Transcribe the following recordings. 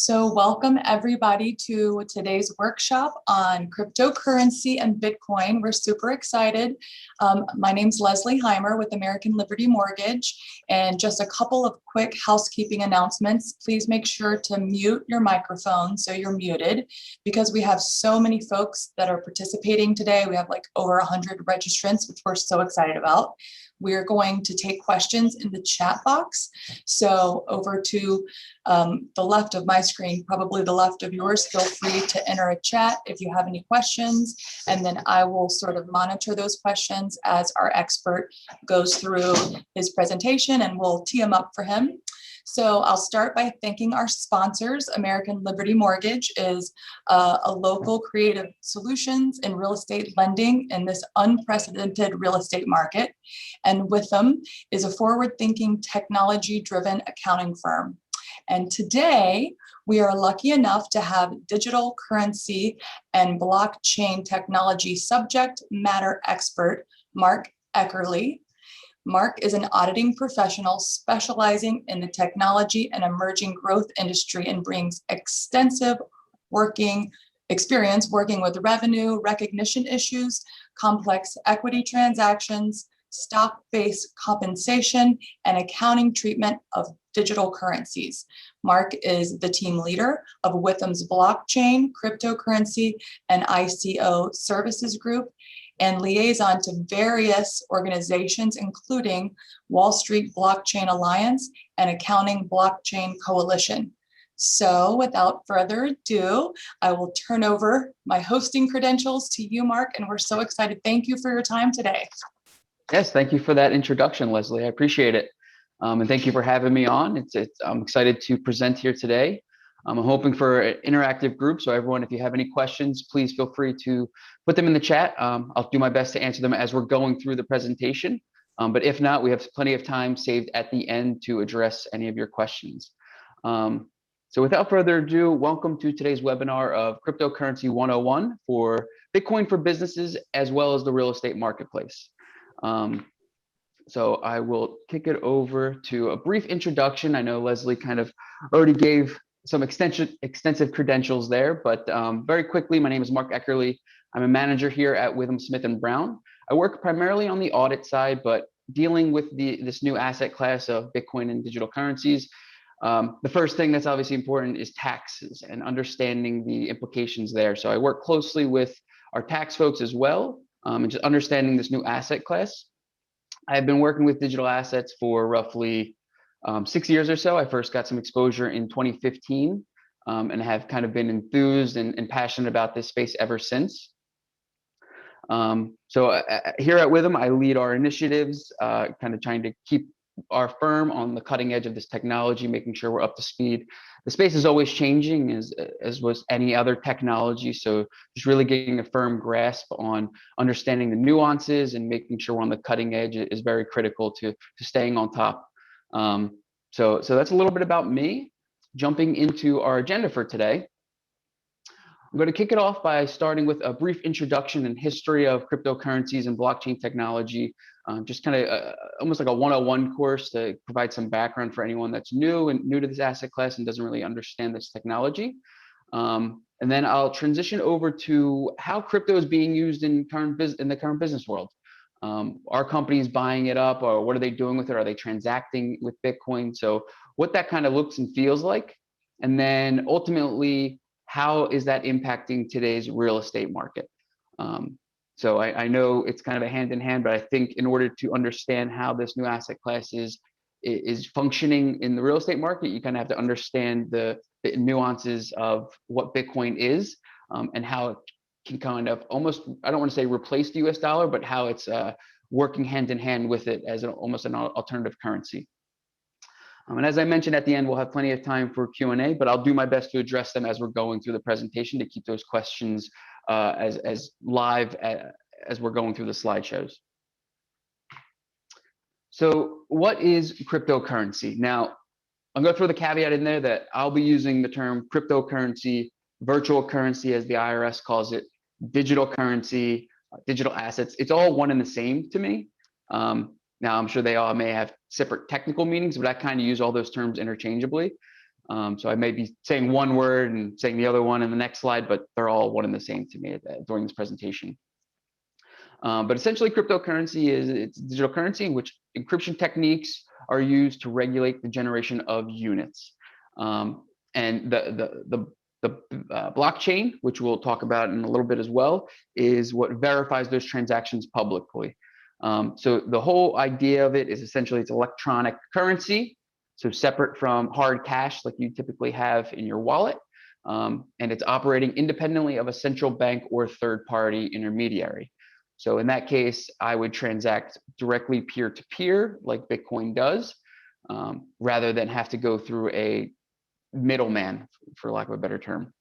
So welcome everybody to today's workshop on cryptocurrency and Bitcoin. We're super excited. My name's Leslie Heimer with American Liberty Mortgage, and just a couple of quick housekeeping announcements. Please make sure to mute your microphone so you're muted, because we have so many folks that are participating today. We have like over 100 registrants, which we're so excited about. We're going to take questions in the chat box. So over to the left of my screen, probably the left of yours, feel free to enter a chat if you have any questions, and then I will sort of monitor those questions as our expert goes through his presentation, and we'll tee them up for him. So I'll start by thanking our sponsors. American Liberty Mortgage is a local creative solutions in real estate lending in this unprecedented real estate market. And Withum is a forward-thinking, technology-driven accounting firm. And today, we are lucky enough to have digital currency and blockchain technology subject matter expert, Mark Eckerle. Mark is an auditing professional specializing in the technology and emerging growth industry and brings extensive experience working with revenue recognition issues, complex equity transactions, stock-based compensation, and accounting treatment of digital currencies. Mark is the team leader of Withum's blockchain, cryptocurrency, and ICO services group, and liaison to various organizations, including Wall Street Blockchain Alliance and Accounting Blockchain Coalition. So without further ado, I will turn over my hosting credentials to you, Mark, and we're so excited. Thank you for your time today. Yes, thank you for that introduction, Leslie. I appreciate it. And thank you for having me on. I'm excited to present here today. I'm hoping for an interactive group. So everyone, if you have any questions, please feel free to put them in the chat. I'll do my best to answer them as we're going through the presentation. But if not, we have plenty of time saved at the end to address any of your questions. So without further ado, welcome to today's webinar of Cryptocurrency 101 for Bitcoin for businesses, as well as the real estate marketplace. So I will kick it over to a brief introduction. I know Leslie kind of already gave some extensive credentials there, but very quickly, my name is Mark Eckerle. I'm a manager here at Withum Smith & Brown. I work primarily on the audit side, but dealing with this new asset class of Bitcoin and digital currencies. The first thing that's obviously important is taxes and understanding the implications there. So I work closely with our tax folks as well, and just understanding this new asset class. I've been working with digital assets for roughly 6 years or so. I first got some exposure in 2015 and have kind of been enthused and passionate about this space ever since. So here at Withum, I lead our initiatives, kind of trying to keep our firm on the cutting edge of this technology, making sure we're up to speed. The space is always changing, as was any other technology. So just really getting a firm grasp on understanding the nuances and making sure we're on the cutting edge is very critical to staying on top. So that's a little bit about me. Jumping into our agenda for today, I'm going to kick it off by starting with a brief introduction and history of cryptocurrencies and blockchain technology. Just kind of almost like a 101 course to provide some background for anyone that's new to this asset class and doesn't really understand this technology. And then I'll transition over to how crypto is being used in the current business world. Are companies buying it up, or what are they doing with it? Are they transacting with Bitcoin? So what that kind of looks and feels like. And then ultimately, how is that impacting today's real estate market? So I know it's kind of a hand in hand, but I think in order to understand how this new asset class is functioning in the real estate market, you kind of have to understand the nuances of what Bitcoin is and how it can kind of almost, I don't want to say replace the US dollar, but how it's working hand in hand with it as almost an alternative currency. And as I mentioned at the end, we'll have plenty of time for Q&A, but I'll do my best to address them as we're going through the presentation to keep those questions as live as we're going through the slideshows. So what is cryptocurrency? Now, I'm going to throw the caveat in there that I'll be using the term cryptocurrency, virtual currency as the IRS calls it, digital currency, digital assets. It's all one and the same to me. Now, I'm sure they all may have separate technical meanings, but I kind of use all those terms interchangeably. So I may be saying one word and saying the other one in the next slide, but they're all one and the same to me during this presentation. But essentially, cryptocurrency it's digital currency in which encryption techniques are used to regulate the generation of units. And the blockchain, which we'll talk about in a little bit as well, is what verifies those transactions publicly. So the whole idea of it is essentially it's electronic currency, so separate from hard cash like you typically have in your wallet. And it's operating independently of a central bank or third-party intermediary. So in that case, I would transact directly peer-to-peer like Bitcoin does, rather than have to go through a middleman, for lack of a better term.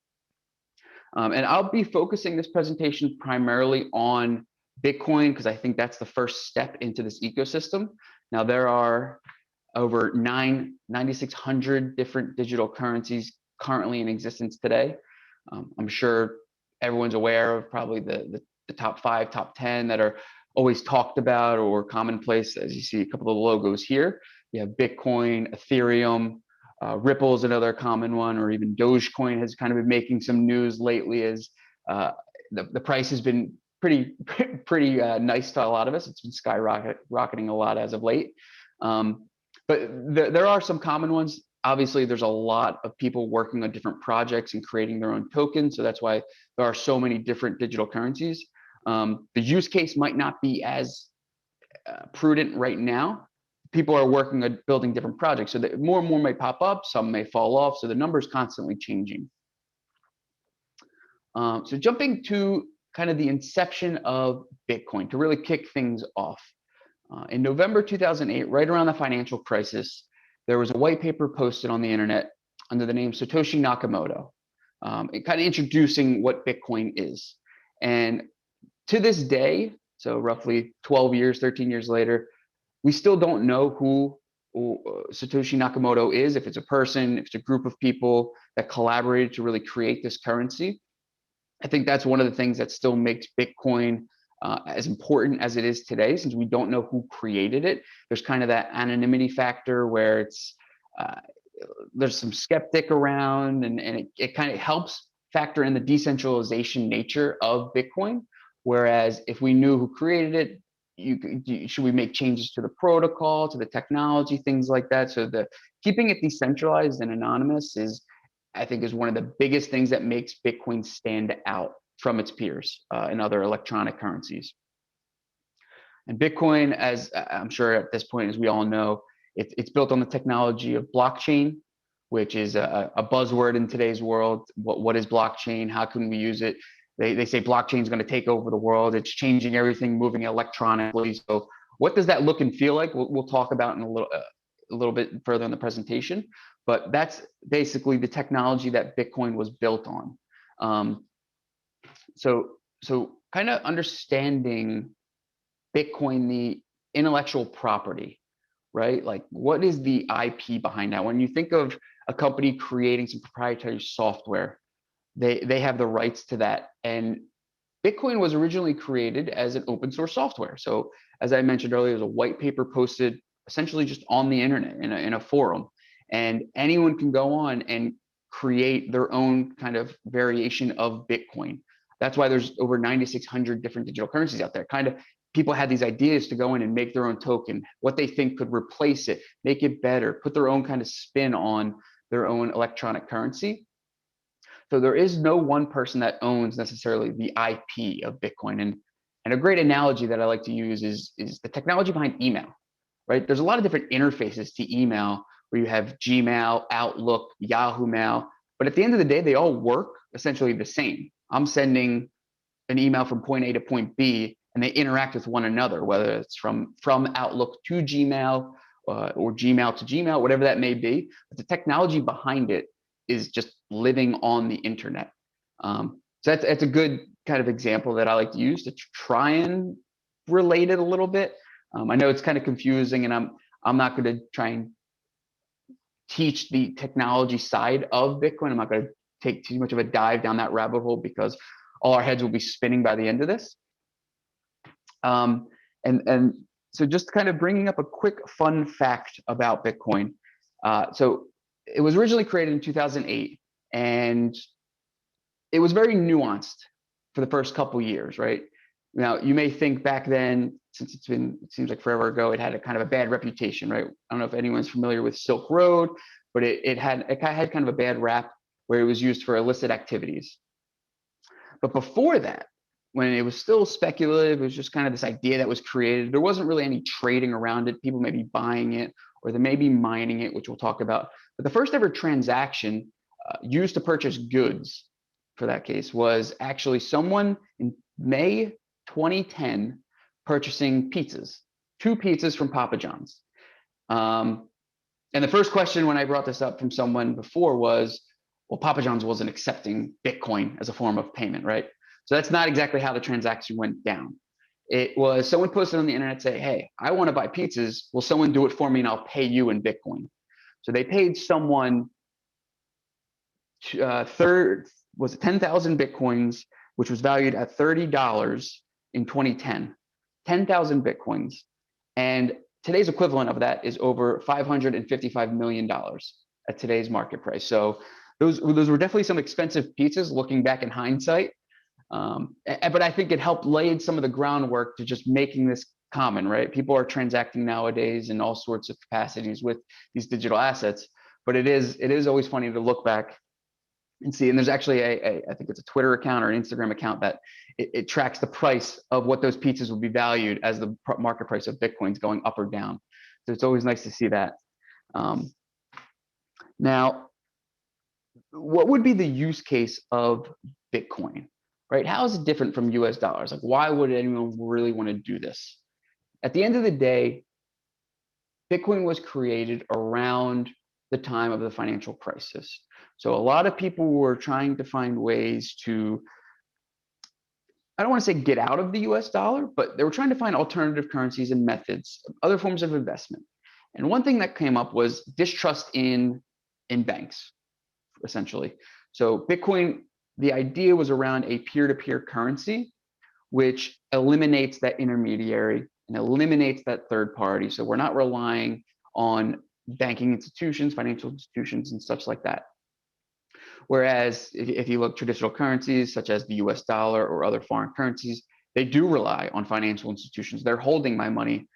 And I'll be focusing this presentation primarily on Bitcoin because I think that's the first step into this ecosystem. Now, there are over 9,600 different digital currencies currently in existence today. I'm sure everyone's aware of probably the top 5, top 10 that are always talked about or commonplace, as you see a couple of logos here. You have Bitcoin, Ethereum, Ripple is another common one, or even Dogecoin has kind of been making some news lately as the price has been pretty nice to a lot of us. It's been skyrocketing a lot as of late. But there are some common ones. Obviously, there's a lot of people working on different projects and creating their own tokens. So that's why there are so many different digital currencies. The use case might not be as prudent right now. People are working on building different projects. So that more and more may pop up, some may fall off. So the number is constantly changing. So jumping to kind of the inception of Bitcoin to really kick things off. In November 2008, right around the financial crisis, there was a white paper posted on the internet under the name Satoshi Nakamoto, kind of introducing what Bitcoin is. And to this day, so roughly 12 years, 13 years later, we still don't know who Satoshi Nakamoto is, if it's a person, if it's a group of people that collaborated to really create this currency. I think that's one of the things that still makes Bitcoin as important as it is today, since we don't know who created it. There's kind of that anonymity factor where it's there's some skeptic around, and it kind of helps factor in the decentralization nature of Bitcoin. Whereas if we knew who created it, should we make changes to the protocol, to the technology, things like that? So keeping it decentralized and anonymous I think is one of the biggest things that makes Bitcoin stand out from its peers in other electronic currencies. And Bitcoin, as I'm sure at this point, as we all know, it's built on the technology of blockchain, which is a buzzword in today's world. What is blockchain? How can we use it? They say blockchain is going to take over the world. It's changing everything, moving electronically. So what does that look and feel like? We'll talk about in a little bit further in the presentation. But that's basically the technology that Bitcoin was built on. So kind of understanding Bitcoin, the intellectual property, right? Like what is the IP behind that? When you think of a company creating some proprietary software, they have the rights to that. And Bitcoin was originally created as an open source software. So as I mentioned earlier, there's a white paper posted essentially just on the internet in a forum. And anyone can go on and create their own kind of variation of Bitcoin. That's why there's over 9,600 different digital currencies out there. Kind of people had these ideas to go in and make their own token, what they think could replace it, make it better, put their own kind of spin on their own electronic currency. So there is no one person that owns necessarily the IP of Bitcoin. And a great analogy that I like to use is the technology behind email, right? There's a lot of different interfaces to email where you have Gmail, Outlook, Yahoo Mail, but at the end of the day, they all work essentially the same. I'm sending an email from point A to point B, and they interact with one another, whether it's from Outlook to Gmail or Gmail to Gmail, whatever that may be. But the technology behind it is just living on the internet. So that's a good kind of example that I like to use to try and relate it a little bit. I know it's kind of confusing, and I'm not going to try and teach the technology side of Bitcoin. I'm not going to take too much of a dive down that rabbit hole because all our heads will be spinning by the end of this. And so just kind of bringing up a quick fun fact about Bitcoin. So it was originally created in 2008, and it was very nuanced for the first couple years, right? Now, you may think back then, since it seems like forever ago, it had a kind of a bad reputation, right? I don't know if anyone's familiar with Silk Road, but it had kind of a bad rap where it was used for illicit activities. But before that, when it was still speculative, it was just kind of this idea that was created. There wasn't really any trading around it. People may be buying it, or they may be mining it, which we'll talk about. But the first ever transaction used to purchase goods for that case was actually someone in May 2010 purchasing pizzas, 2 pizzas from Papa John's. And the first question when I brought this up from someone before was, well, Papa John's wasn't accepting Bitcoin as a form of payment, right? So that's not exactly how the transaction went down. It was someone posted on the internet say, hey, I want to buy pizzas. Will someone do it for me and I'll pay you in Bitcoin? So they paid someone 10,000 Bitcoins, which was valued at $30 in 2010, 10,000 Bitcoins. And today's equivalent of that is over $555 million at today's market price. So those were definitely some expensive pizzas looking back in hindsight. But I think it helped lay some of the groundwork to just making this common, right? People are transacting nowadays in all sorts of capacities with these digital assets. But it is always funny to look back and see. And there's actually I think it's a Twitter account or an Instagram account that it tracks the price of what those pizzas would be valued as the market price of Bitcoin's going up or down. So it's always nice to see that. Now, what would be the use case of Bitcoin, right? How is it different from US dollars? Like, why would anyone really want to do this? At the end of the day, Bitcoin was created around the time of the financial crisis. So a lot of people were trying to find ways to, I don't want to say get out of the US dollar, but they were trying to find alternative currencies and methods, other forms of investment. And one thing that came up was distrust in banks, essentially. So Bitcoin, the idea was around a peer-to-peer currency, which eliminates that intermediary and eliminates that third party. So we're not relying on banking institutions, financial institutions, and such like that. Whereas if you look traditional currencies such as the US dollar or other foreign currencies, they do rely on financial institutions. They're holding my money.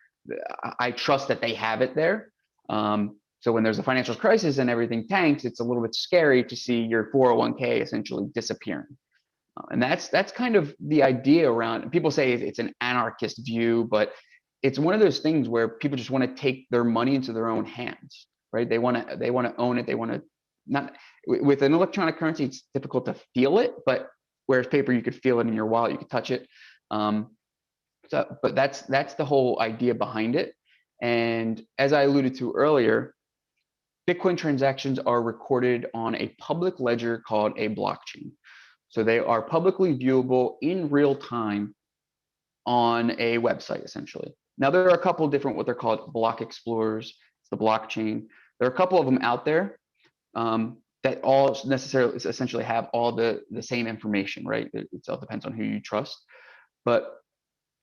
I trust that they have it there. So when there's a financial crisis and everything tanks, it's a little bit scary to see your 401k essentially disappearing. And that's kind of the idea around. People say it's an anarchist view, but it's one of those things where people just want to take their money into their own hands, right? They want to own it. They want to not with an electronic currency. It's difficult to feel it, but whereas paper, you could feel it in your wallet, you could touch it. But that's the whole idea behind it. And as I alluded to earlier, Bitcoin transactions are recorded on a public ledger called a blockchain. So they are publicly viewable in real time on a website, essentially. Now, there are a couple of different what they're called block explorers. It's the blockchain. There are a couple of them out there that all necessarily essentially have all the same information, right? It all depends on who you trust. But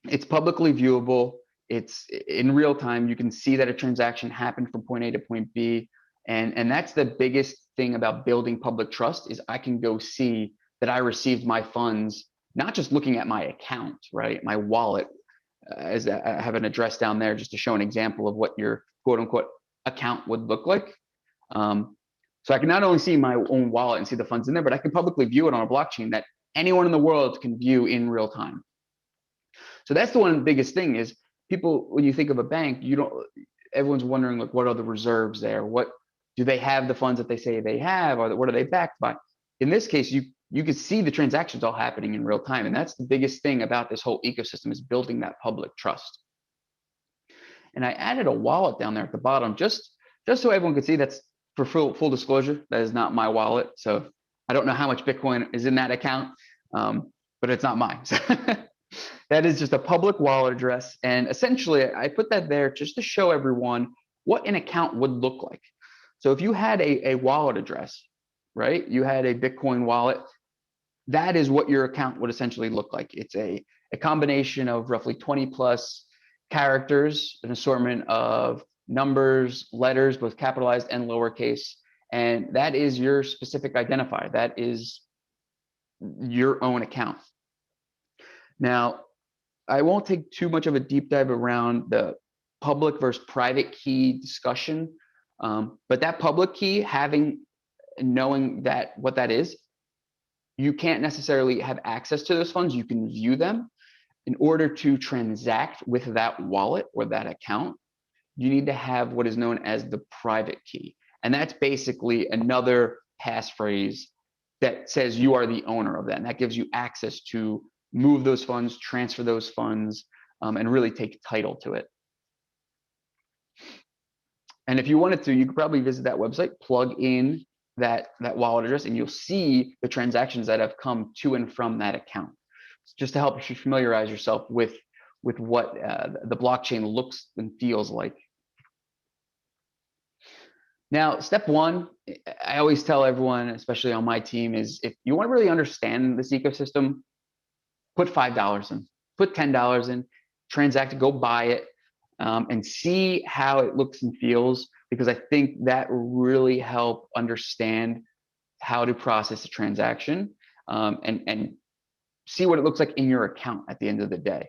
it's publicly viewable. It's in real time. You can see that a transaction happened from point A to point B. And that's the biggest thing about building public trust is I can go see that I received my funds, not just looking at my account, right? My wallet, as I have an address down there just to show an example of what your quote unquote account would look like. So I can not only see my own wallet and see the funds in there, but I can publicly view it on a blockchain that anyone in the world can view in real time. So that's the one biggest thing is people, when you think of a bank, everyone's wondering like, what are the reserves there? What do they have the funds that they say they have, or what are they backed by? In this case, you can see the transactions all happening in real time. And that's the biggest thing about this whole ecosystem is building that public trust. And I added a wallet down there at the bottom, just so everyone could see that's for full disclosure, that is not my wallet. So I don't know how much Bitcoin is in that account, but it's not mine. That is just a public wallet address. And essentially I put that there just to show everyone what an account would look like. So if you had a wallet address, right? You had a Bitcoin wallet, that is what your account would essentially look like. It's a combination of roughly 20 plus characters, an assortment of numbers, letters, both capitalized and lowercase, And that is your specific identifier. That is your own account. Now, I won't take too much of a deep dive around the public versus private key discussion, but that public key, knowing that what that is, you can't necessarily have access to those funds. You can view them. In order to transact with that wallet or that account, you need to have what is known as the private key. And that's basically another passphrase that says you are the owner of that. And that gives you access to move those funds, transfer those funds, and really take title to it. And if you wanted to, you could probably visit that website, plug in that wallet address, and you'll see the transactions that have come to and from that account. Just to help you familiarize yourself with what the blockchain looks and feels like. Now, step one, I always tell everyone, especially on my team, is if you want to really understand this ecosystem, put $5 in, put $10 in, transact it, go buy it, and see how it looks and feels, because I think that really help understand how to process a transaction, and see what it looks like in your account at the end of the day.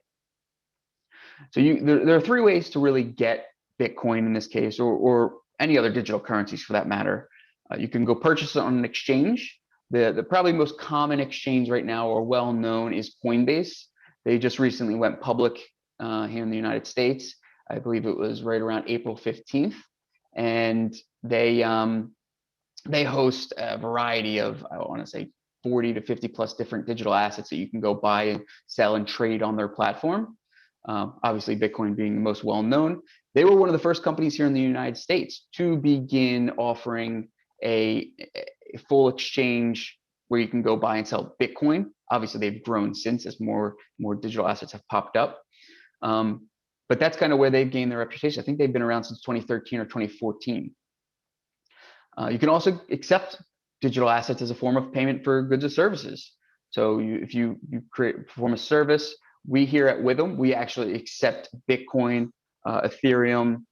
So there are three ways to really get Bitcoin in this case, or any other digital currencies for that matter. You can go purchase it on an exchange. The probably most common exchange right now, or well known, is Coinbase. They just recently went public here in the United States. I believe it was right around April 15th, and they host a variety of, I want to say, 40 to 50 plus different digital assets that you can go buy and sell and trade on their platform. Obviously, Bitcoin being the most well known. They were one of the first companies here in the United States to begin offering a full exchange where you can go buy and sell Bitcoin. Obviously, they've grown since as more digital assets have popped up. But that's kind of where they've gained their reputation. I think they've been around since 2013 or 2014. You can also accept digital assets as a form of payment for goods or services. So if you perform a service, we here at Withum, we actually accept Bitcoin, Ethereum,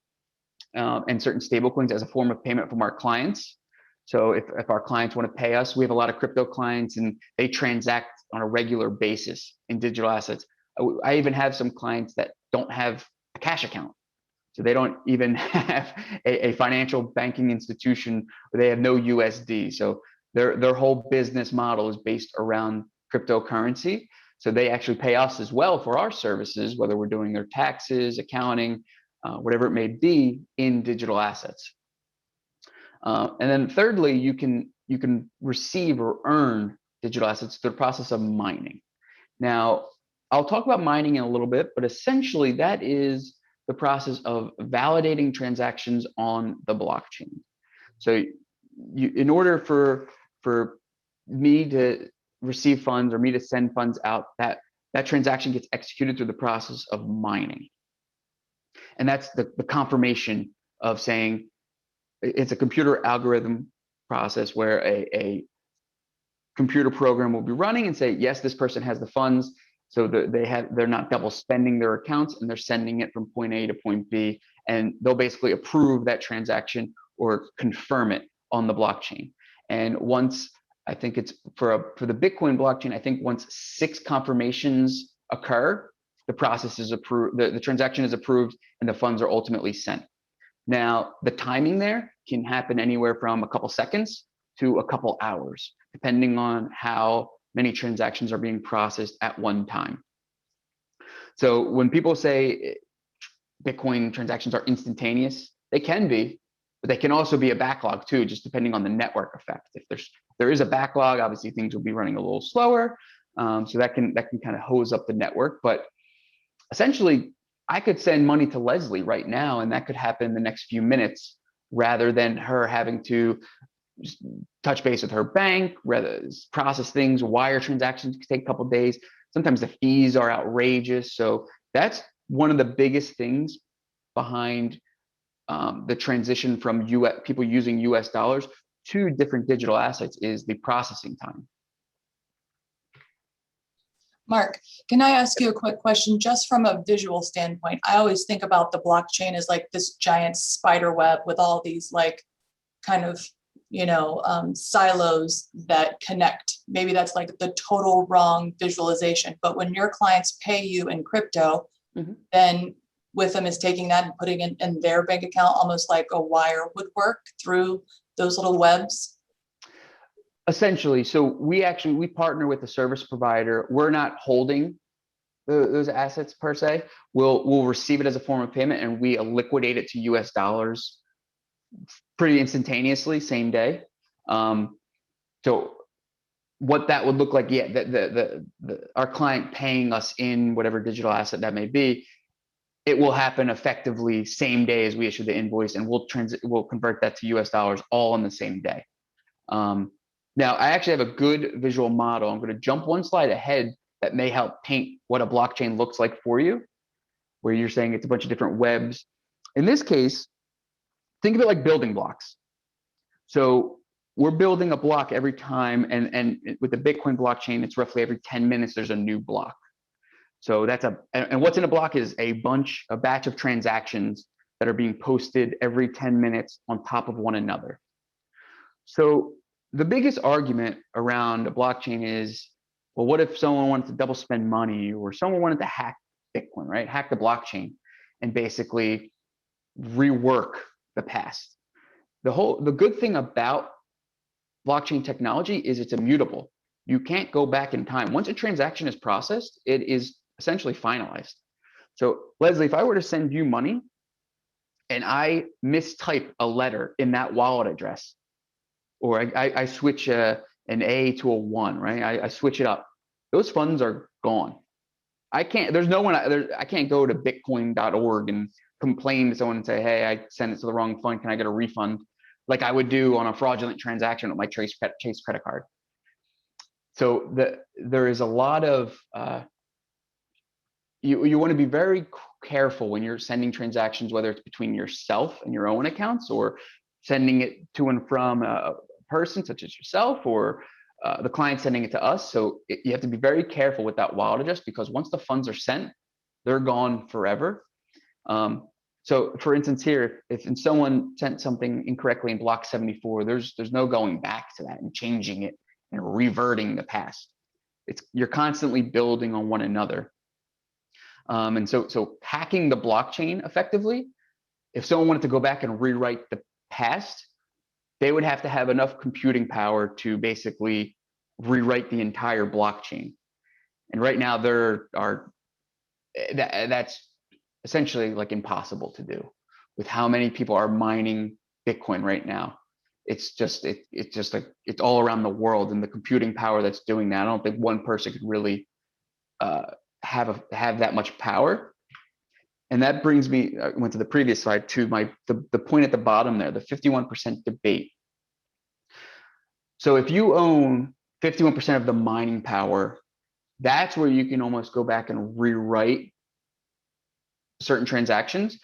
and certain stablecoins as a form of payment from our clients. So if our clients want to pay us, we have a lot of crypto clients and they transact on a regular basis in digital assets. I even have some clients that don't have a cash account. So they don't even have a financial banking institution, where they have no USD. So their whole business model is based around cryptocurrency. So they actually pay us as well for our services, whether we're doing their taxes, accounting, whatever it may be, in digital assets. And then thirdly, you can receive or earn digital assets through the process of mining. Now, I'll talk about mining in a little bit, but essentially that is the process of validating transactions on the blockchain. So in order for me to receive funds or me to send funds out, that transaction gets executed through the process of mining. And that's the confirmation of saying it's a computer algorithm process where a computer program will be running and say, yes, this person has the funds. So they're not double spending their accounts, and they're sending it from point A to point B, and they'll basically approve that transaction or confirm it on the blockchain. And once, I think it's for the Bitcoin blockchain, I think once 6 confirmations occur, the process is approved, the transaction is approved, and the funds are ultimately sent. Now, the timing there can happen anywhere from a couple seconds to a couple hours, depending on how many transactions are being processed at one time. So when people say Bitcoin transactions are instantaneous, they can be, but they can also be a backlog too, just depending on the network effect. If there is a backlog, obviously things will be running a little slower. So that can kind of hose up the network. But essentially, I could send money to Leslie right now, and that could happen in the next few minutes, rather than her having to just touch base with her bank, rather process things. Wire transactions can take a couple of days. Sometimes the fees are outrageous. So that's one of the biggest things behind the transition from people using US dollars to different digital assets is the processing time. Mark, can I ask you a quick question just from a visual standpoint? I always think about the blockchain as like this giant spider web with all these like kind of silos that connect. Maybe that's like the total wrong visualization. But when your clients pay you in crypto, then Withum is taking that and putting it in their bank account, almost like a wire would work through those little webs. Essentially, so we partner with a service provider. We're not holding those assets per se. We'll receive it as a form of payment, and we liquidate it to US dollars pretty instantaneously, same day. So what that would look like, our client paying us in whatever digital asset that may be, it will happen effectively same day as we issue the invoice, and we'll convert that to US dollars all on the same day. Now, I actually have a good visual model. I'm going to jump one slide ahead that may help paint what a blockchain looks like for you, where you're saying it's a bunch of different webs. In this case, think of it like building blocks. So we're building a block every time, and with the Bitcoin blockchain, it's roughly every 10 minutes there's a new block. So and what's in a block is a batch of transactions that are being posted every 10 minutes on top of one another. So the biggest argument around a blockchain is, well, what if someone wanted to double spend money, or someone wanted to hack Bitcoin, right? Hack the blockchain and basically rework the past. The good thing about blockchain technology is it's immutable. You can't go back in time. Once a transaction is processed, it is essentially finalized. So Leslie, if I were to send you money and I mistype a letter in that wallet address, or I switch an A to a 1, right? I switch it up. Those funds are gone. I can't go to bitcoin.org and complain to someone and say, hey, I sent it to the wrong fund. Can I get a refund? Like I would do on a fraudulent transaction with my Chase credit card. So there is a lot of, you want to be very careful when you're sending transactions, whether it's between yourself and your own accounts, or sending it to and from a person such as yourself, or the client sending it to us. So you have to be very careful with that wallet address, because once the funds are sent, they're gone forever. So for instance here, if someone sent something incorrectly in block 74, there's no going back to that and changing it and reverting the past. You're constantly building on one another. And so hacking the blockchain effectively, if someone wanted to go back and rewrite the past, they would have to have enough computing power to basically rewrite the entire blockchain. And right now that's essentially like impossible to do with how many people are mining Bitcoin right now. It's just like it's all around the world, and the computing power that's doing that, I don't think one person could really have that much power. And that brings me, I went to the previous slide, to the point at the bottom there, the 51% debate. So if you own 51% of the mining power, that's where you can almost go back and rewrite certain transactions.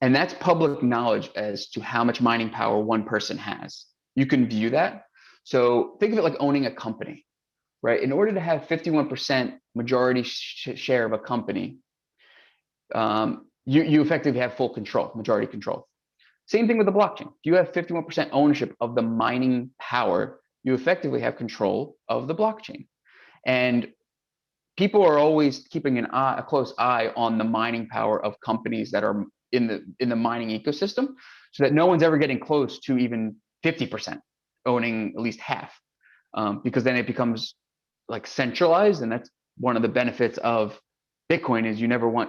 And that's public knowledge as to how much mining power one person has. You can view that. So think of it like owning a company, right? In order to have 51% majority share of a company, you effectively have full control, majority control. Same thing with the blockchain. If you have 51% ownership of the mining power, you effectively have control of the blockchain. And people are always keeping a close eye on the mining power of companies that are in the mining ecosystem, so that no one's ever getting close to even 50% owning at least half, because then it becomes like centralized. And that's one of the benefits of Bitcoin, is you never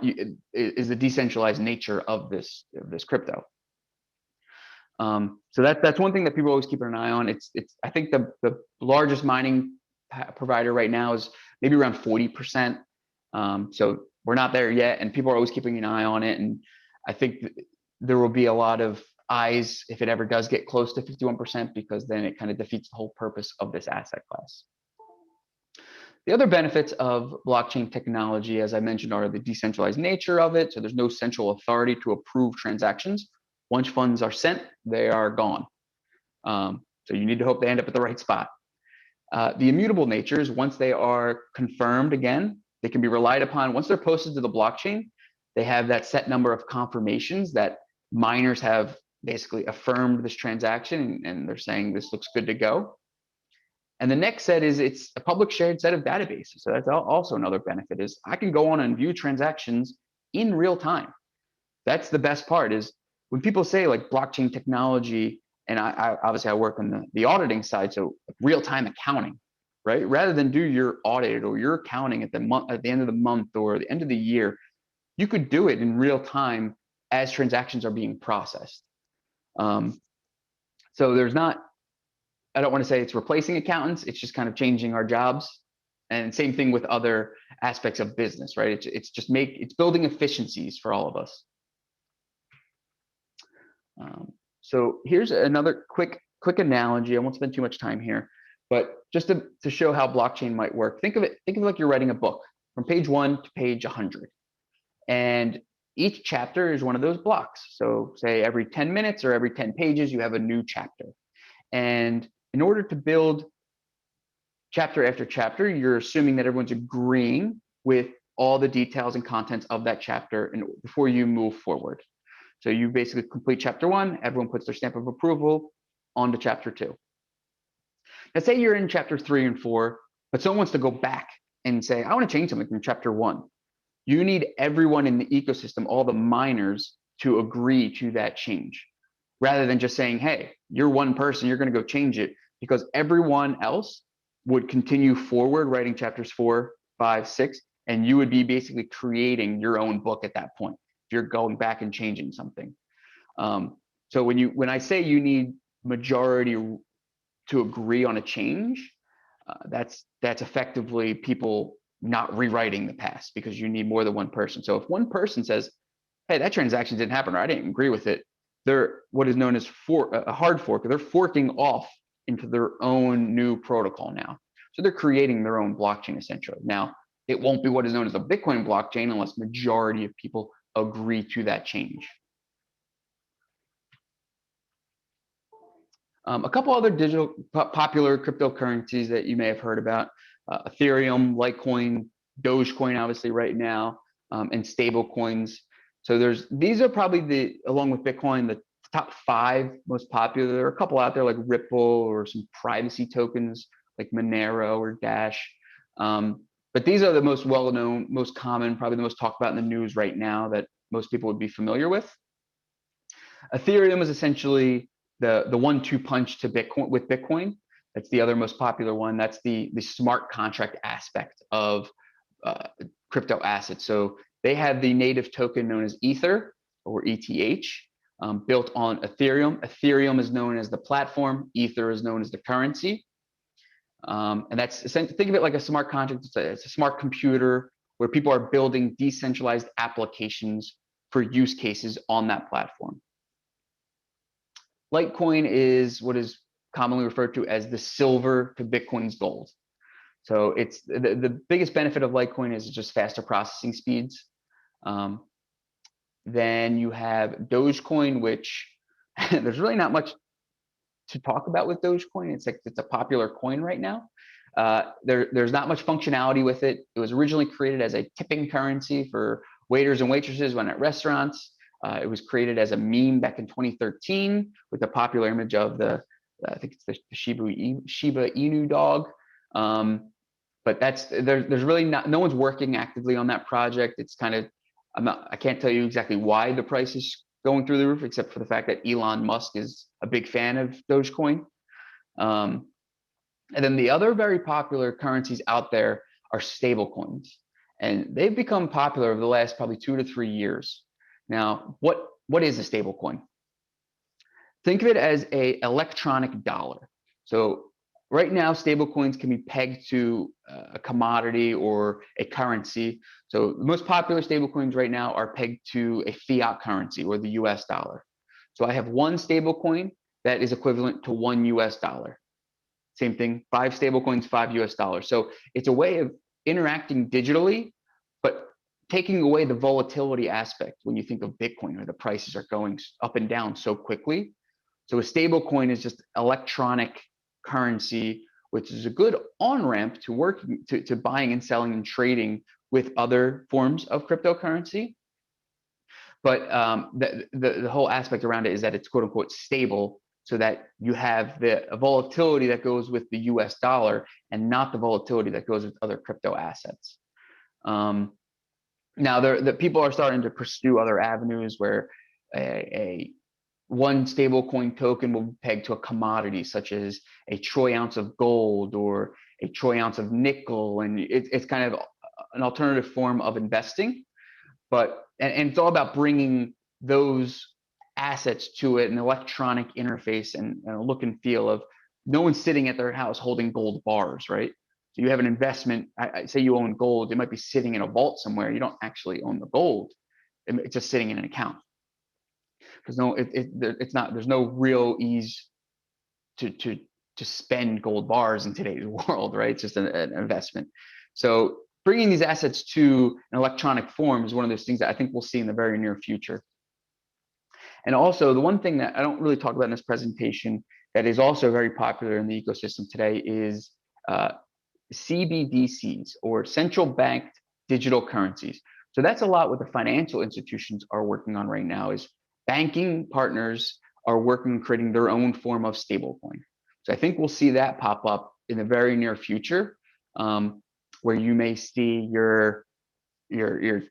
is the decentralized nature of this crypto. So that's one thing that people always keep an eye on. I think the largest mining provider right now is maybe around 40%. So we're not there yet, and people are always keeping an eye on it. And I think there will be a lot of eyes if it ever does get close to 51%, because then it kind of defeats the whole purpose of this asset class. The other benefits of blockchain technology, as I mentioned, are the decentralized nature of it. So there's no central authority to approve transactions. Once funds are sent, they are gone. So you need to hope they end up at the right spot. The immutable nature is, once they are confirmed again, they can be relied upon. Once they're posted to the blockchain, they have that set number of confirmations that miners have basically affirmed this transaction, and they're saying this looks good to go. And the next set is it's a public shared set of databases. So that's also another benefit is I can go on and view transactions in real time. That's the best part is when people say like blockchain technology, and I obviously I work on the auditing side, so real-time accounting, right? Rather than do your audit or your accounting at the end of the month or the end of the year, you could do it in real time as transactions are being processed. So there's not, I don't want to say it's replacing accountants, it's just kind of changing our jobs. And same thing with other aspects of business, right? It's building efficiencies for all of us. So here's another quick analogy. I won't spend too much time here, but just to show how blockchain might work. Think of it like you're writing a book from page 1 to page 100. And each chapter is one of those blocks. So say every 10 minutes or every 10 pages, you have a new chapter. And in order to build chapter after chapter, you're assuming that everyone's agreeing with all the details and contents of that chapter before you move forward. So you basically complete chapter 1, everyone puts their stamp of approval on to chapter 2. Now say you're in chapter 3 and 4, but someone wants to go back and say, I want to change something from chapter 1. You need everyone in the ecosystem, all the miners, to agree to that change, rather than just saying, hey, you're one person, you're going to go change it, because everyone else would continue forward writing chapters 4, 5, 6, and you would be basically creating your own book at that point if you're going back and changing something. So when I say you need majority to agree on a change, that's effectively people not rewriting the past, because you need more than one person. So if one person says, hey, that transaction didn't happen, or I didn't agree with it, they're what is known as a hard fork. They're forking off into their own new protocol now. So they're creating their own blockchain essentially. Now, it won't be what is known as a Bitcoin blockchain unless majority of people agree to that change. A couple other popular cryptocurrencies that you may have heard about: Ethereum, Litecoin, Dogecoin, obviously right now, and stable coins. So these are probably along with Bitcoin, the top 5 most popular. There are a couple out there like Ripple or some privacy tokens like Monero or Dash. But these are the most well-known, most common, probably the most talked about in the news right now that most people would be familiar with. Ethereum is essentially the 1-2 punch to Bitcoin with Bitcoin. That's the other most popular one. That's the smart contract aspect of crypto assets. So they have the native token known as Ether, or ETH, built on Ethereum. Ethereum is known as the platform. Ether is known as the currency. And that's essentially, think of it like a smart contract. It's a smart computer where people are building decentralized applications for use cases on that platform. Litecoin is what is commonly referred to as the silver to Bitcoin's gold. So it's the biggest benefit of Litecoin is just faster processing speeds. Then you have Dogecoin, which there's really not much to talk about with Dogecoin. It's a popular coin right now. There's not much functionality with it. It was originally created as a tipping currency for waiters and waitresses when at restaurants. It was created as a meme back in 2013 with the popular image of I think it's the Shiba Inu dog. But there's really no one's working actively on that project. It's kind of, I can't tell you exactly why the price is going through the roof, except for the fact that Elon Musk is a big fan of Dogecoin. And then the other very popular currencies out there are stable coins. And they've become popular over the last probably 2 to 3 years. Now, what is a stable coin? Think of it as an electronic dollar. So right now, stable coins can be pegged to a commodity or a currency. So the most popular stable coins right now are pegged to a fiat currency or the US dollar. So I have one stable coin that is equivalent to $1 US. Same thing, 5 stable coins, 5 US dollars. So it's a way of interacting digitally, but taking away the volatility aspect when you think of Bitcoin, where the prices are going up and down so quickly. So a stable coin is just electronic currency, which is a good on-ramp to working to buying and selling and trading with other forms of cryptocurrency. But the whole aspect around it is that it's quote unquote stable, so that you have the volatility that goes with the US dollar and not the volatility that goes with other crypto assets. Now, the people are starting to pursue other avenues where a one stable coin token will be pegged to a commodity, such as a troy ounce of gold or a troy ounce of nickel. And it's kind of an alternative form of investing. But and it's all about bringing those assets to it, an electronic interface and a look and feel of no one's sitting at their house holding gold bars, right? So you have an investment. I say you own gold, it might be sitting in a vault somewhere. You don't actually own the gold. It's just sitting in an account. It's not. There's no real ease to spend gold bars in today's world, right? It's just an investment. So bringing these assets to an electronic form is one of those things that I think we'll see in the very near future. And also, the one thing that I don't really talk about in this presentation that is also very popular in the ecosystem today is CBDCs, or central banked digital currencies. So that's a lot what the financial institutions are working on right now. Is banking partners are working on creating their own form of stablecoin. So I think we'll see that pop up in the very near future, where you may see your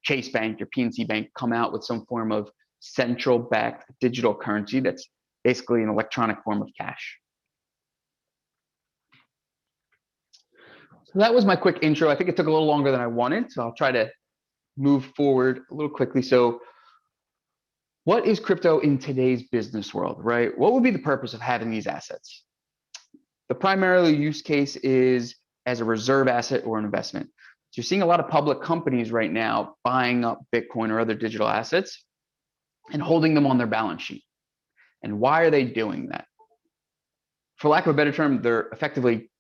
Chase Bank, your PNC Bank come out with some form of central backed digital currency that's basically an electronic form of cash. So that was my quick intro. I think it took a little longer than I wanted, so I'll try to move forward a little quickly. So what is crypto in today's business world, right? What would be the purpose of having these assets? The primary use case is as a reserve asset or an investment. So you're seeing a lot of public companies right now buying up Bitcoin or other digital assets and holding them on their balance sheet. And why are they doing that? For lack of a better term, they're effectively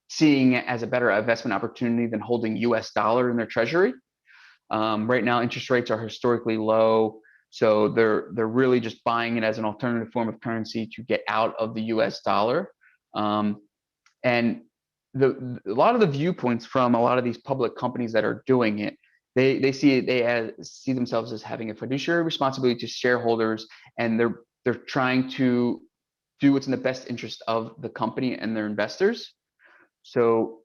seeing it as a better investment opportunity than holding US dollar in their treasury. Right now, interest rates are historically low. So they're really just buying it as an alternative form of currency to get out of the US dollar. And a lot of the viewpoints from a lot of these public companies that are doing it, they see themselves as having a fiduciary responsibility to shareholders, and they're trying to do what's in the best interest of the company and their investors. So,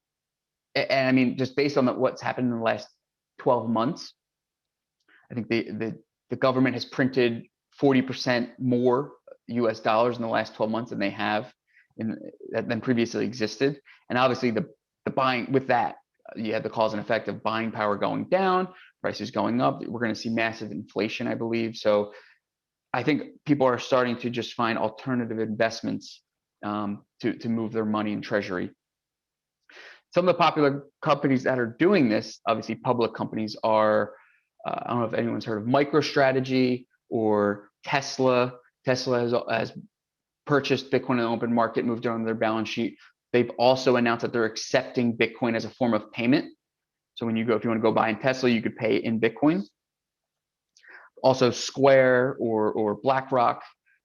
and I mean, just based on what's happened in the last 12 months, I think the government has printed 40% more US dollars in the last 12 months than they have than previously existed. And obviously the buying with that, you have the cause and effect of buying power going down, prices going up. We're going to see massive inflation, I believe. So I think people are starting to just find alternative investments to move their money in treasury. Some of the popular companies that are doing this, obviously public companies, are, I don't know if anyone's heard of MicroStrategy or Tesla. Tesla has purchased Bitcoin in the open market, moved it on their balance sheet. They've also announced that they're accepting Bitcoin as a form of payment. So when if you want to go buy in Tesla, you could pay in Bitcoin. Also Square or BlackRock.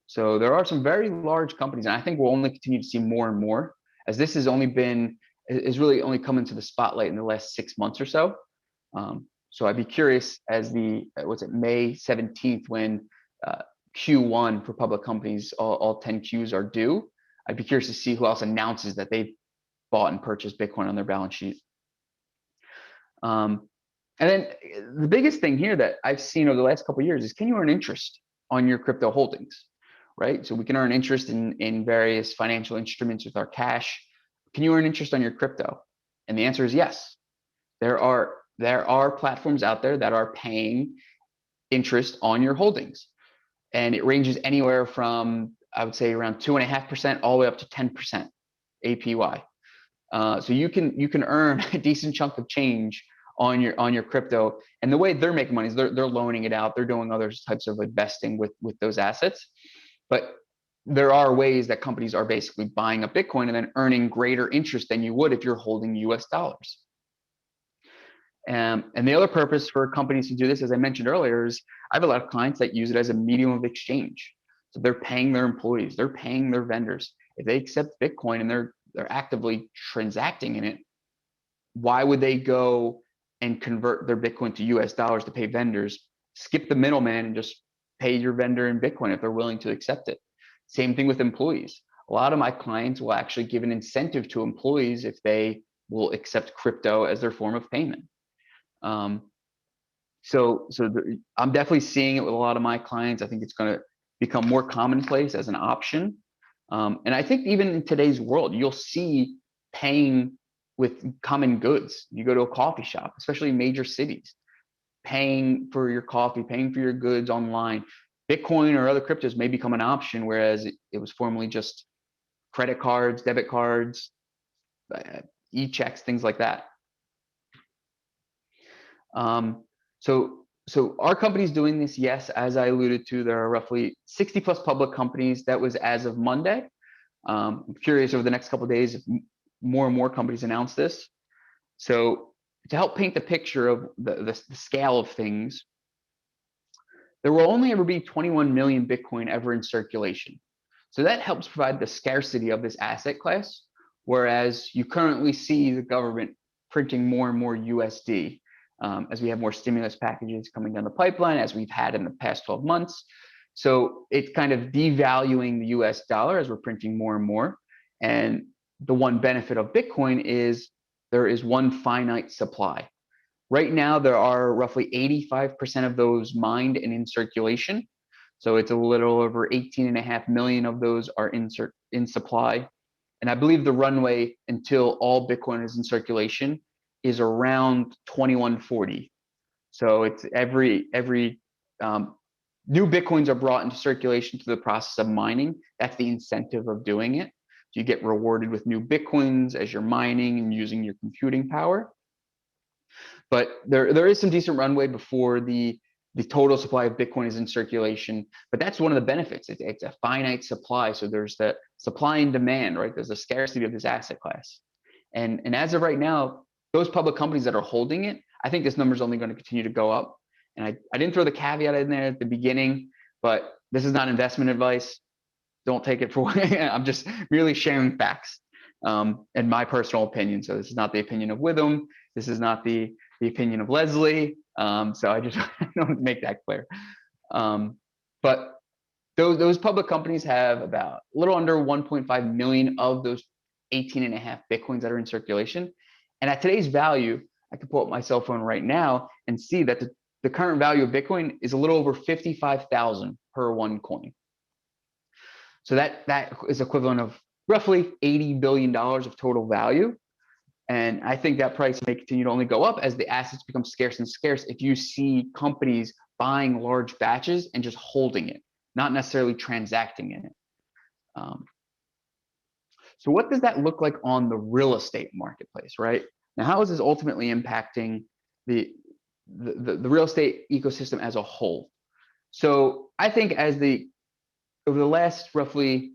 So there are some very large companies, and I think we'll only continue to see more and more, as this has really only come into the spotlight in the last 6 months or so. So I'd be curious as May 17th, when Q1 for public companies, all 10 Qs are due. I'd be curious to see who else announces that they've bought and purchased Bitcoin on their balance sheet. And then the biggest thing here that I've seen over the last couple of years is, can you earn interest on your crypto holdings, right? So we can earn interest in various financial instruments with our cash. Can you earn interest on your crypto? And the answer is yes. There are platforms out there that are paying interest on your holdings. And it ranges anywhere from, I would say, around 2.5% all the way up to 10% APY. So you can earn a decent chunk of change on your crypto. And the way they're making money is they're loaning it out. They're doing other types of investing with those assets. But there are ways that companies are basically buying up Bitcoin and then earning greater interest than you would if you're holding US dollars. And the other purpose for companies to do this, as I mentioned earlier, is I have a lot of clients that use it as a medium of exchange. So they're paying their employees, they're paying their vendors. If they accept Bitcoin and they're actively transacting in it, why would they go and convert their Bitcoin to US dollars to pay vendors, skip the middleman, and just pay your vendor in Bitcoin if they're willing to accept it. Same thing with employees. A lot of my clients will actually give an incentive to employees if they will accept crypto as their form of payment. I'm definitely seeing it with a lot of my clients. I think it's going to become more commonplace as an option. And I think even in today's world, you'll see paying with common goods. You go to a coffee shop, especially in major cities, paying for your coffee, paying for your goods online. Bitcoin or other cryptos may become an option, whereas it was formerly just credit cards, debit cards, e-checks, things like that. So our company's doing this, yes, as I alluded to, there are roughly 60 plus public companies. That was as of Monday. I'm curious over the next couple of days if more and more companies announce this. So to help paint the picture of the scale of things, there will only ever be 21 million Bitcoin ever in circulation. So that helps provide the scarcity of this asset class, whereas you currently see the government printing more and more USD as we have more stimulus packages coming down the pipeline, as we've had in the past 12 months. So it's kind of devaluing the US dollar as we're printing more and more. And the one benefit of Bitcoin is there is one finite supply. Right now, there are roughly 85% of those mined and in circulation. So it's a little over 18.5 million of those are in supply. And I believe the runway until all Bitcoin is in circulation is around 2140. So it's every new Bitcoins are brought into circulation through the process of mining. That's the incentive of doing it. So you get rewarded with new Bitcoins as you're mining and using your computing power. But there is some decent runway before the total supply of Bitcoin is in circulation. But that's one of the benefits. It's a finite supply. So there's the supply and demand, right? There's a scarcity of this asset class. And as of right now, those public companies that are holding it, I think this number is only going to continue to go up. And I didn't throw the caveat in there at the beginning, but this is not investment advice. Don't take it for I'm just merely sharing facts and my personal opinion. So this is not the opinion of Withum. This is not the opinion of Leslie. So I just want to make that clear. But those public companies have about a little under 1.5 million of those 18.5 Bitcoins that are in circulation. And at today's value, I can pull up my cell phone right now and see that the current value of Bitcoin is a little over 55,000 per one coin. So that is equivalent of roughly $80 billion of total value. And I think that price may continue to only go up as the assets become scarce and scarce if you see companies buying large batches and just holding it, not necessarily transacting in it. So what does that look like on the real estate marketplace, right? Now, how is this ultimately impacting the real estate ecosystem as a whole? So I think over the last roughly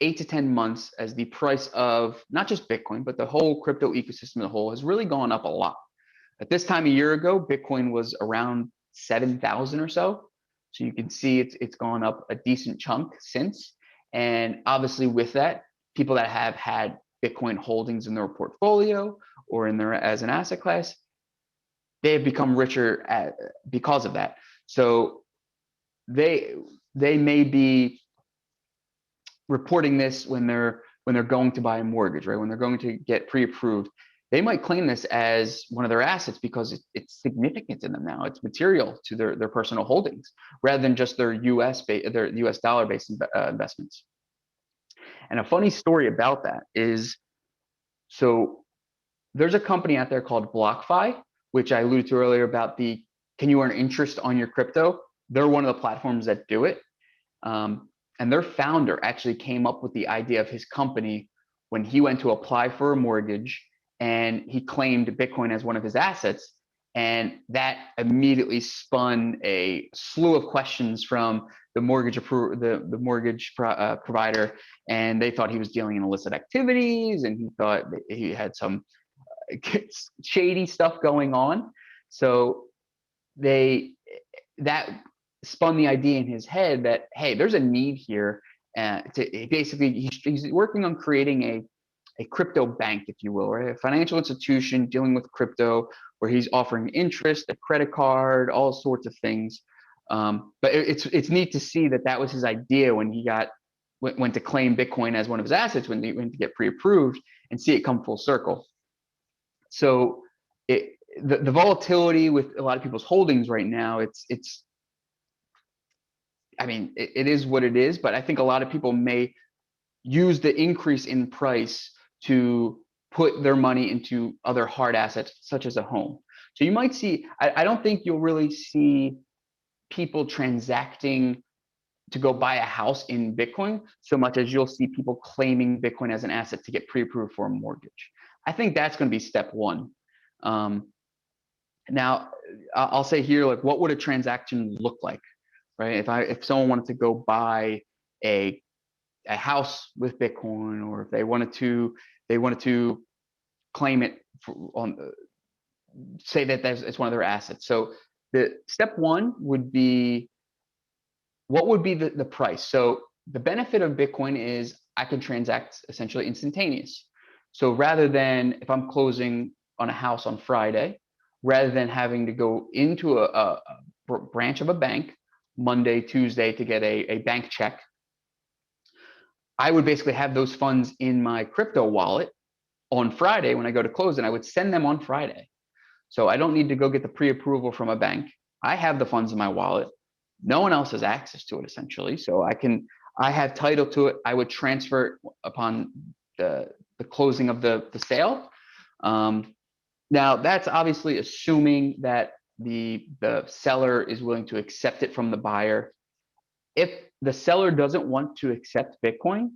8 to 10 months, as the price of not just Bitcoin, but the whole crypto ecosystem as a whole has really gone up a lot. At this time a year ago, Bitcoin was around 7,000 or so. So you can see it's gone up a decent chunk since. And obviously with that, people that have had Bitcoin holdings in their portfolio or in their as an asset class, they have become richer because of that. So they may be reporting this when they're going to buy a mortgage, right? When they're going to get pre-approved, they might claim this as one of their assets because it's significant to them now. It's material to their personal holdings rather than just their US dollar based investments. And a funny story about that is, so there's a company out there called BlockFi, which I alluded to earlier about can you earn interest on your crypto? They're one of the platforms that do it. And their founder actually came up with the idea of his company when he went to apply for a mortgage and he claimed Bitcoin as one of his assets. And that immediately spun a slew of questions from the mortgage provider, and they thought he was dealing in illicit activities, and he thought he had some shady stuff going on. So that spun the idea in his head that, hey, there's a need here. He's working on creating a crypto bank, if you will, right? A financial institution dealing with crypto where he's offering interest, a credit card, all sorts of things But it's neat to see that that was his idea when he went to claim Bitcoin as one of his assets, when he went to get pre-approved, and see it come full circle. So the volatility with a lot of people's holdings right now, I mean, it is what it is, but I think a lot of people may use the increase in price to put their money into other hard assets, such as a home. So you might see, I don't think you'll really see people transacting to go buy a house in Bitcoin so much as you'll see people claiming Bitcoin as an asset to get pre-approved for a mortgage. I think that's going to be step one. Now, I'll say here, like, what would a transaction look like, right? If someone wanted to go buy a house with Bitcoin, or if they wanted to claim it say that it's one of their assets. So the step one would be, what would be the price? So the benefit of Bitcoin is I can transact essentially instantaneous. So rather than, if I'm closing on a house on Friday, rather than having to go into a branch of a bank Monday, Tuesday to get a bank check, I would basically have those funds in my crypto wallet on Friday when I go to close, and I would send them on Friday. So I don't need to go get the pre-approval from a bank. I have the funds in my wallet. No one else has access to it, essentially. So I have title to it. I would transfer it upon the closing of the sale. Now, that's obviously assuming that the seller is willing to accept it from the buyer. If the seller doesn't want to accept Bitcoin,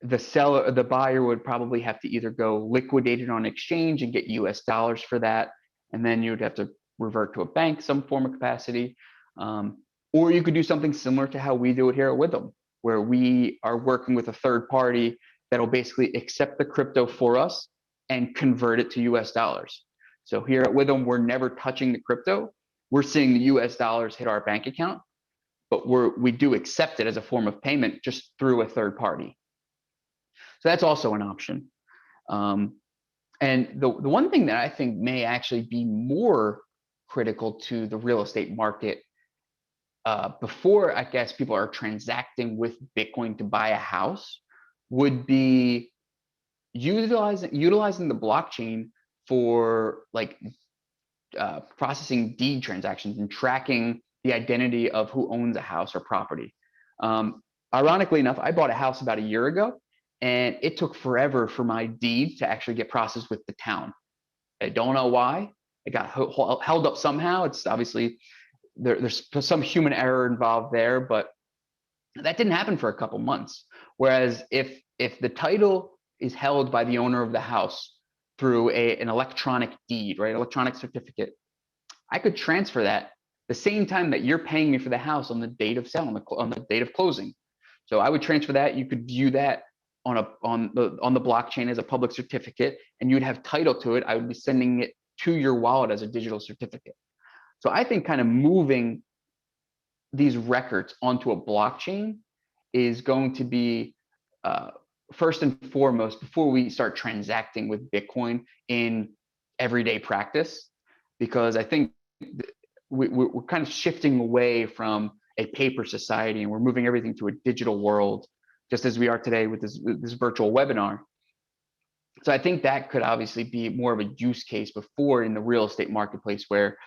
the buyer would probably have to either go liquidate it on exchange and get US dollars for that, and then you'd have to revert to a bank, some form of capacity. Or you could do something similar to how we do it here at Withum, where we are working with a third party that'll basically accept the crypto for us and convert it to US dollars. So here at Withum, we're never touching the crypto. We're seeing the US dollars hit our bank account, but we do accept it as a form of payment just through a third party. So that's also an option. And the one thing that I think may actually be more critical to the real estate market, before I guess people are transacting with Bitcoin to buy a house, would be utilizing the blockchain for like processing deed transactions and tracking the identity of who owns a house or property. Ironically enough, I bought a house about a year ago, and it took forever for my deed to actually get processed with the town. I don't know why. It got held up somehow. It's obviously there's some human error involved there, but that didn't happen for a couple months. Whereas if the title is held by the owner of the house through an electronic deed, right, electronic certificate, I could transfer that the same time that you're paying me for the house on the date of sale, on the date of closing. So I would transfer that. You could view that on the blockchain as a public certificate, and you'd have title to it. I would be sending it to your wallet as a digital certificate. So I think kind of moving these records onto a blockchain is going to be first and foremost before we start transacting with Bitcoin in everyday practice, because I think we're kind of shifting away from a paper society and we're moving everything to a digital world, just as we are today with this virtual webinar. So I think that could obviously be more of a use case before in the real estate marketplace, where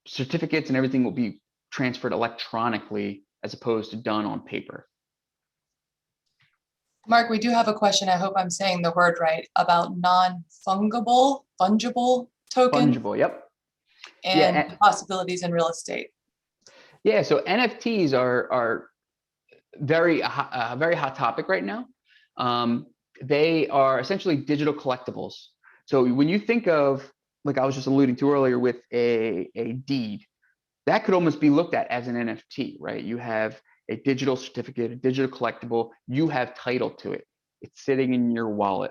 certificates and everything will be transferred electronically as opposed to done on paper. Mark, we do have a question, I hope I'm saying the word right, about fungible tokens. Fungible, yep. And the possibilities in real estate. Yeah, so NFTs are very hot topic right now. They are essentially digital collectibles. So when you think of, like I was just alluding to earlier with a deed, that could almost be looked at as an NFT, right? You have a digital certificate, a digital collectible, you have title to it. It's sitting in your wallet.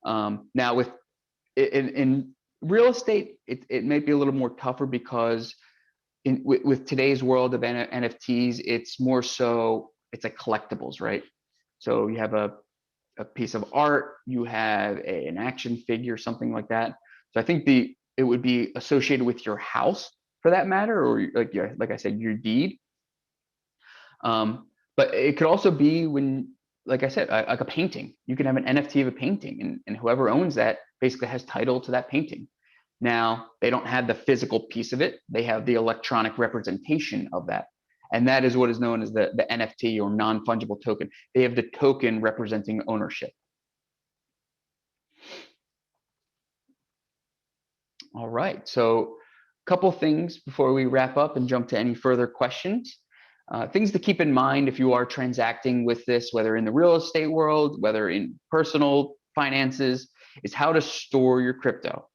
Now in real estate, it may be a little more tougher because with today's world of NFTs, it's more so, it's like collectibles, right? So you have a piece of art, you have an action figure, something like that. So I think it would be associated with your house for that matter, or like I said, your deed. But it could also be when, like I said, like a painting. You can have an NFT of a painting, and whoever owns that basically has title to that painting. Now, they don't have the physical piece of it. They have the electronic representation of that. And that is what is known as the NFT, or non-fungible token. They have the token representing ownership. All right, so a couple things before we wrap up and jump to any further questions. Things to keep in mind if you are transacting with this, whether in the real estate world, whether in personal finances, is how to store your crypto.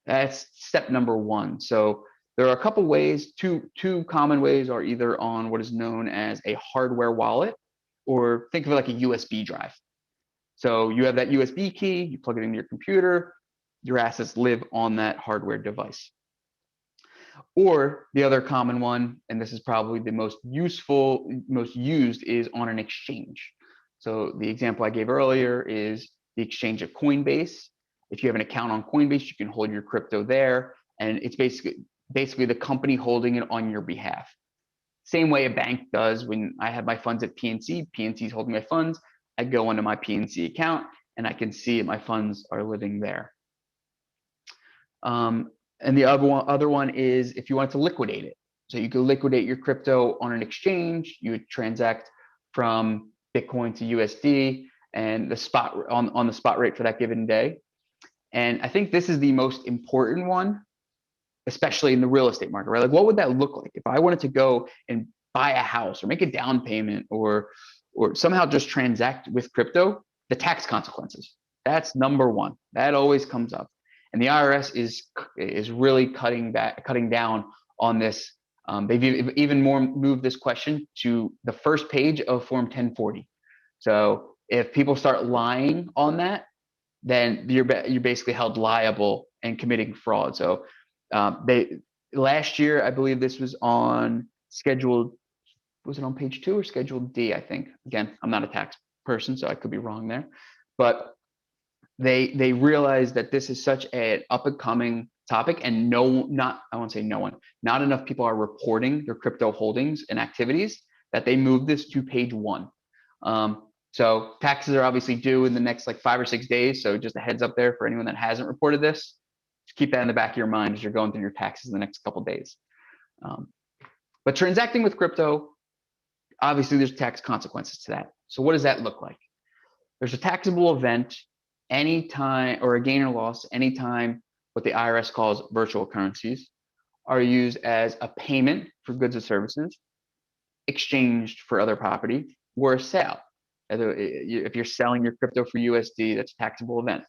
That's step number one. So there are a couple ways. Two common ways are either on what is known as a hardware wallet, or think of it like a USB drive. So you have that USB key, you plug it into your computer, your assets live on that hardware device. Or the other common one, and this is probably the most useful, most used, is on an exchange. So the example I gave earlier is the exchange of Coinbase. If you have an account on Coinbase, you can hold your crypto there, and it's basically the company holding it on your behalf. Same way a bank does. When I have my funds at PNC, PNC is holding my funds. I go into my PNC account and I can see my funds are living there. And the other one is if you want to liquidate it. So you can liquidate your crypto on an exchange. You would transact from Bitcoin to USD, and the spot on the spot rate for that given day. And I think this is the most important one, especially in the real estate market, right? Like, what would that look like if I wanted to go and buy a house or make a down payment or somehow just transact with crypto? The tax consequences. That's number one. That always comes up. And the IRS is really cutting down on this. They've even more moved this question to the first page of Form 1040. So if people start lying on that, then you're basically held liable and committing fraud. So last year, I believe this was on scheduled. Was it on page 2 or schedule D? I think. Again, I'm not a tax person, so I could be wrong there, but they realized that this is such an up and coming topic, and I won't say no one, not enough people are reporting their crypto holdings and activities, that they moved this to page 1. So taxes are obviously due in the next like 5 or 6 days. So just a heads up there for anyone that hasn't reported this. Just keep that in the back of your mind as you're going through your taxes in the next couple of days. But transacting with crypto, obviously there's tax consequences to that. So what does that look like? There's a taxable event anytime, or a gain or loss anytime what the IRS calls virtual currencies are used as a payment for goods and services, exchanged for other property, or a sale. If you're selling your crypto for USD, that's a taxable event.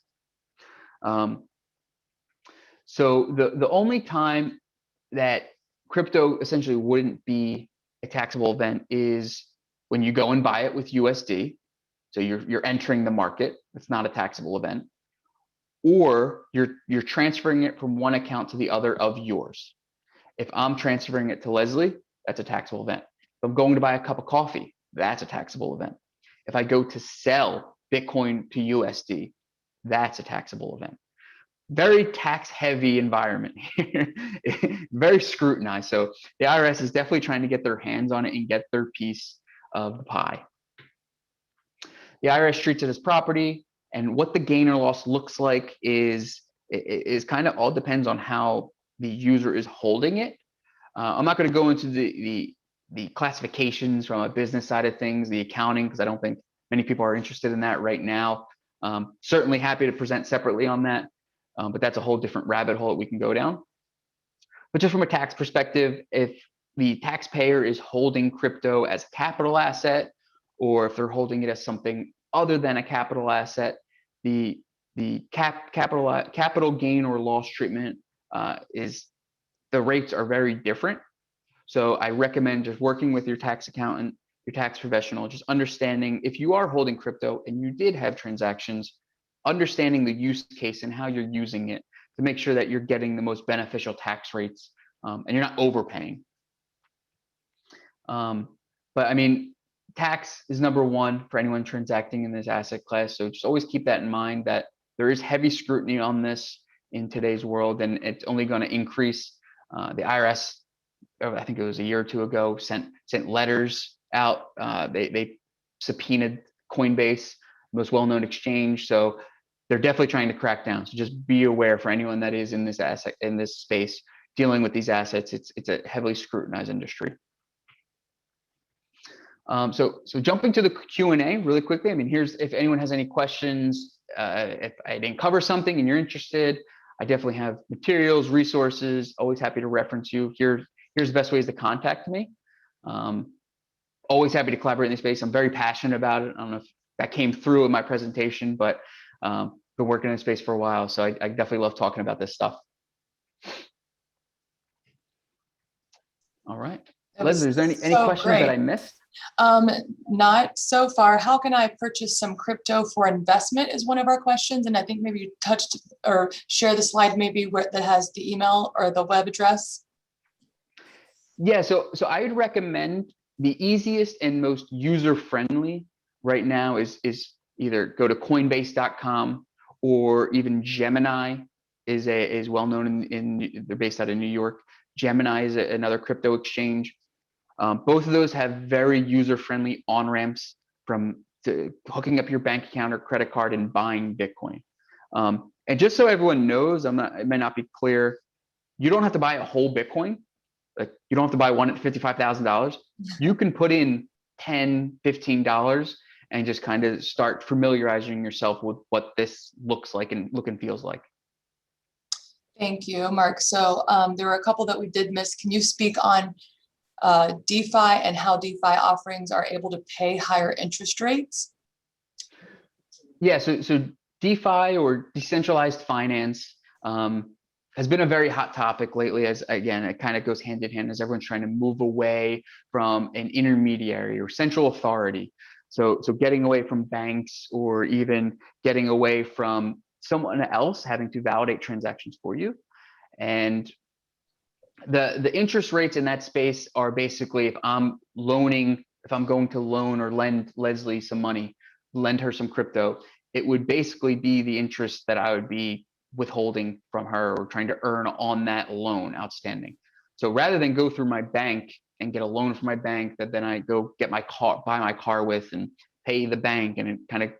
So the only time that crypto essentially wouldn't be a taxable event is when you go and buy it with USD. So you're entering the market. It's not a taxable event. Or you're transferring it from one account to the other of yours. If I'm transferring it to Leslie, that's a taxable event. If I'm going to buy a cup of coffee, that's a taxable event. If I go to sell Bitcoin to USD, that's a taxable event. Very tax heavy environment here, very scrutinized. So the IRS is definitely trying to get their hands on it and get their piece of the pie. The IRS treats it as property, and what the gain or loss looks like is kind of all depends on how the user is holding it. I'm not going to go into the classifications from a business side of things, the accounting, because I don't think many people are interested in that right now. Certainly happy to present separately on that, but that's a whole different rabbit hole that we can go down. But just from a tax perspective, if the taxpayer is holding crypto as a capital asset, or if they're holding it as something other than a capital asset, the capital gain or loss treatment the rates are very different. So I recommend just working with your tax accountant, your tax professional, just understanding if you are holding crypto and you did have transactions, understanding the use case and how you're using it to make sure that you're getting the most beneficial tax rates and you're not overpaying. But I mean, tax is number one for anyone transacting in this asset class. So just always keep that in mind, that there is heavy scrutiny on this in today's world, and it's only going to increase. The IRS I think it was a year or two ago, sent letters out. They subpoenaed Coinbase, most well-known exchange. So they're definitely trying to crack down. So just be aware for anyone that is in this space dealing with these assets. It's a heavily scrutinized industry. So jumping to the Q&A really quickly. I mean, here's, if anyone has any questions, if I didn't cover something and you're interested, I definitely have materials, resources, always happy to reference you. Here's the best ways to contact me. Always happy to collaborate in this space. I'm very passionate about it. I don't know if that came through in my presentation, but been working in this space for a while. So I definitely love talking about this stuff. All right. Leslie, is there any questions that I missed? Not so far. How can I purchase some crypto for investment is one of our questions. And I think maybe you touched or share the slide maybe where that has the email or the web address. Yeah, so I would recommend the easiest and most user-friendly right now is either go to coinbase.com or even Gemini is well known in they're based out of New York. Gemini is another crypto exchange. Both of those have very user-friendly on-ramps from hooking up your bank account or credit card and buying Bitcoin. And just so everyone knows, it may not be clear, you don't have to buy a whole Bitcoin. Like, you don't have to buy one at $55,000. You can put in $10, $15 and just kind of start familiarizing yourself with what this looks like and feels like. Thank you, Mark. So there were a couple that we did miss. Can you speak on DeFi and how DeFi offerings are able to pay higher interest rates? Yeah, so DeFi or decentralized finance has been a very hot topic lately, as again, it kind of goes hand in hand as everyone's trying to move away from an intermediary or central authority. So getting away from banks or even getting away from someone else having to validate transactions for you. And the interest rates in that space are basically, if I'm going to loan or lend Leslie some money, lend her some crypto, it would basically be the interest that I would be withholding from her or trying to earn on that loan outstanding. So rather than go through my bank and get a loan from my bank that then I go get my car, buy my car with and pay the bank, and it kind of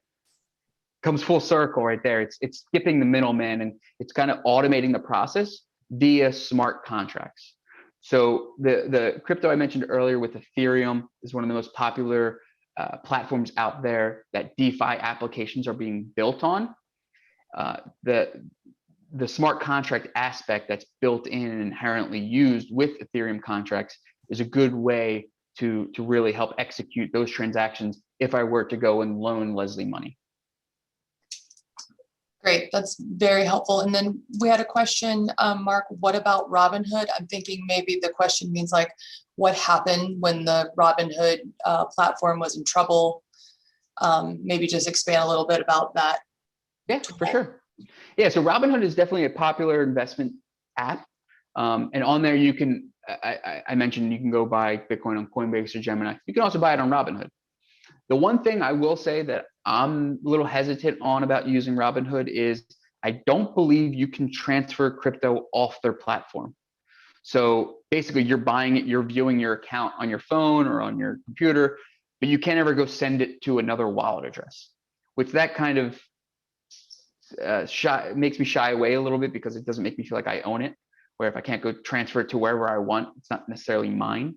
comes full circle right there. It's skipping the middleman and it's kind of automating the process via smart contracts. So the crypto I mentioned earlier with Ethereum is one of the most popular platforms out there that DeFi applications are being built on. The smart contract aspect that's built in and inherently used with Ethereum contracts is a good way to really help execute those transactions if I were to go and loan Leslie money. Great, that's very helpful. And then we had a question, Mark, what about Robinhood? I'm thinking maybe the question means like, what happened when the Robinhood platform was in trouble? Maybe just expand a little bit about that. Yeah, for sure. Yeah, so Robinhood is definitely a popular investment app. And on there, you can, I mentioned you can go buy Bitcoin on Coinbase or Gemini. You can also buy it on Robinhood. The one thing I will say that I'm a little hesitant on about using Robinhood is I don't believe you can transfer crypto off their platform. So basically you're buying it, you're viewing your account on your phone or on your computer, but you can't ever go send it to another wallet address, which that kind of makes me shy away a little bit because it doesn't make me feel like I own it, where if I can't go transfer it to wherever I want, it's not necessarily mine.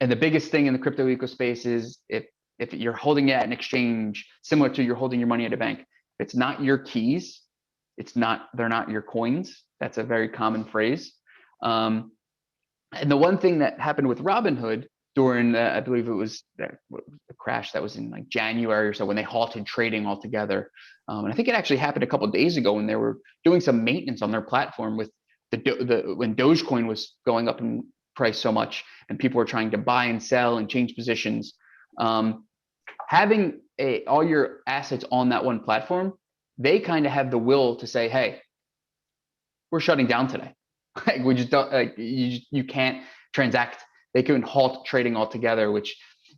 And the biggest thing in the crypto eco space is if you're holding it at an exchange, similar to you're holding your money at a bank, if it's not your keys, they're not your coins. That's a very common phrase. And the one thing that happened with Robinhood during I believe it was the crash that was in like January or so when they halted trading altogether. And I think it actually happened a couple of days ago when they were doing some maintenance on their platform with when Dogecoin was going up in price so much and people were trying to buy and sell and change positions. Having all your assets on that one platform, they kind of have the will to say, hey, we're shutting down today. Like, we just don't, like, you can't transact. They can halt trading altogether, which